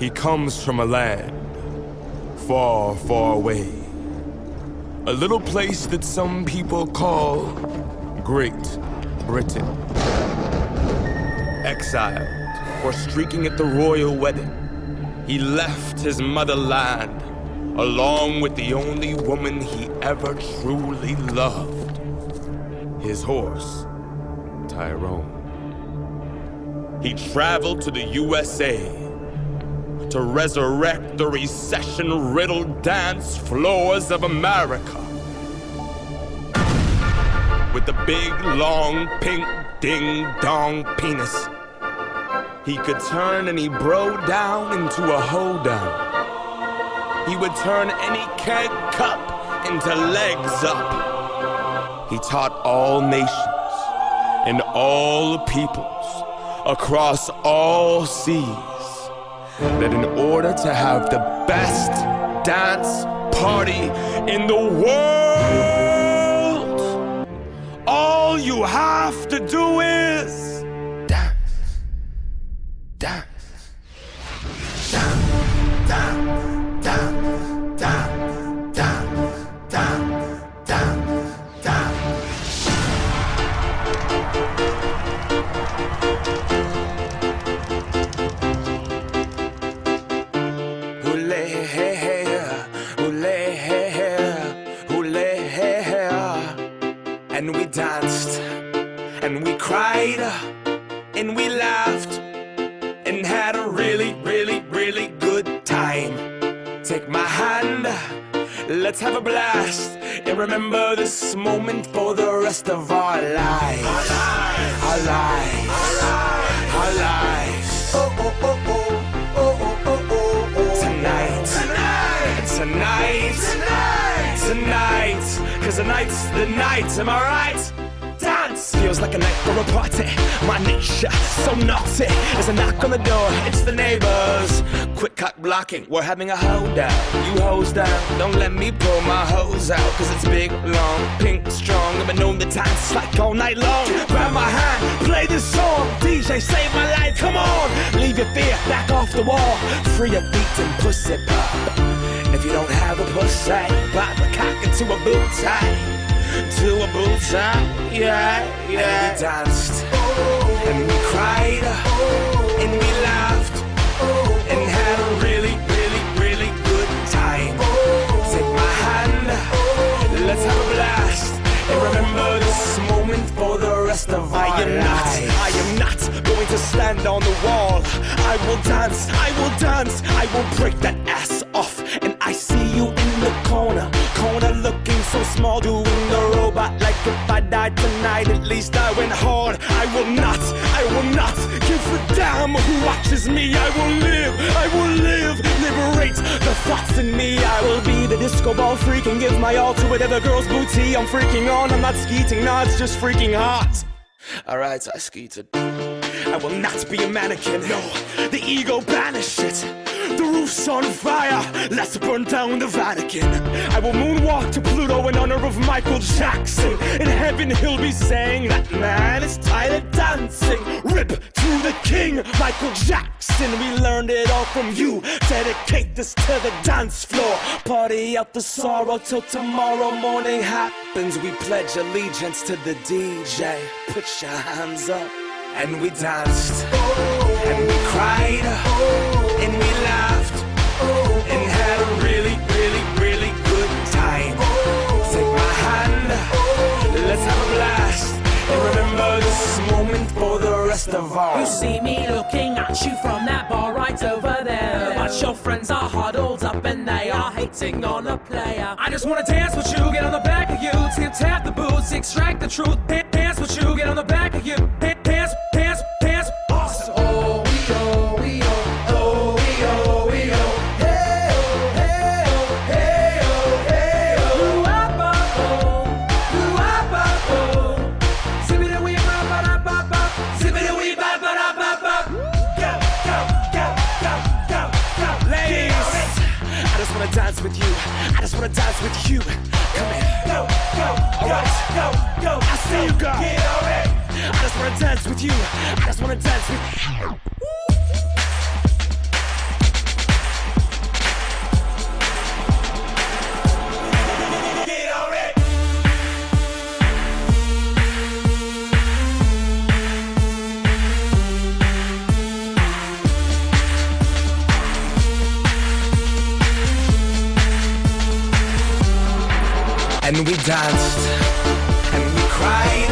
He comes from a land far, far away. A little place that some people call Great Britain. Exiled for streaking at the royal wedding, he left his motherland along with the only woman he ever truly loved, his horse, Tyrone. He traveled to the USA to resurrect the recession-riddled dance floors of America. With the big, long, pink, ding-dong penis, he could turn any bro down into a hoedown. He would turn any keg cup into legs up. He taught all nations and all peoples across all seas that in order to have the best dance party in the world, all you have to do is dance, dance, dance, dance, dance, dance, dance, dance, dance, dance. And we danced, and we cried, and we laughed, and had a really, really, really good time. Take my hand, let's have a blast, and remember this moment for the rest of our lives. Our lives, our lives, our lives. Oh, oh, oh, oh, oh, oh, oh, oh, oh. Tonight, tonight, tonight, tonight, tonight. Cause tonight's the night, am I right? Dance! Feels like a night for a party. My nature, so naughty. There's a knock on the door, it's the neighbors. Quick cock blocking, we're having a hoedown. You hose down, don't let me pull my hose out. Cause it's big, long, pink, strong. I've been known to dance like all night long. Grab my hand, play this song. DJ, save my life, come on. Leave your fear, back off the wall. Free your beat and pussy pop. If you don't have a pussy, pop a cock into a boot tie. To a boot tie, yeah, yeah. And we danced, and we cried, and we laughed, and had a really, really, really good time. Take my hand, let's have a blast, and remember this moment for the rest of our lives. I am not going to stand on the wall. I will dance, I will dance, I will break that ass off. And I see you in the corner looking so small, doing the robot like if I died tonight, at least I went hard. I will not give a damn who watches me. I will live, liberate the thoughts in me. I will be the disco ball freak and give my all to whatever girl's booty I'm freaking on. I'm not skeeting, no, it's just freaking hot. Alright, I skeeted. I will not be a mannequin, no, the ego banish it. The roof's on fire, let's burn down the Vatican. I will moonwalk to Pluto in honor of Michael Jackson. In heaven he'll be saying, that man is tired of dancing. Rip to the king, Michael Jackson. We learned it all from you. Dedicate this to the dance floor. Party out the sorrow till tomorrow morning happens. We pledge allegiance to the DJ. Put your hands up. And we danced, and we cried, and we laughed, and had a really, really, really good time. Take my hand, let's have a blast, and remember this moment for the rest of our lives. You see me looking at you from that bar right over there, but your friends are huddled up and they are hating on a player. I just wanna dance with you, get on the back of you, tip tap the boots, extract the truth. Dance with you, get on the back of you, dance, awesome. Oh, we oh, we oh, oh, we oh, we oh. Hey oh, hey oh, hey oh, hey oh. Ooh-ah-ba-oh, ooh-ah-ba-oh. Zibbidi-wee-ba-ba-da-ba-ba, zibbidi-wee-ba-ba-da-ba-ba. Go, go, go, go, go, go. Ladies, I just wanna dance with you. I just wanna dance with you. Come here. Go, go, go, go, go. I see you, girl. Get on it. I just wanna dance with you. I just wanna dance with you. and we danced, and we cried,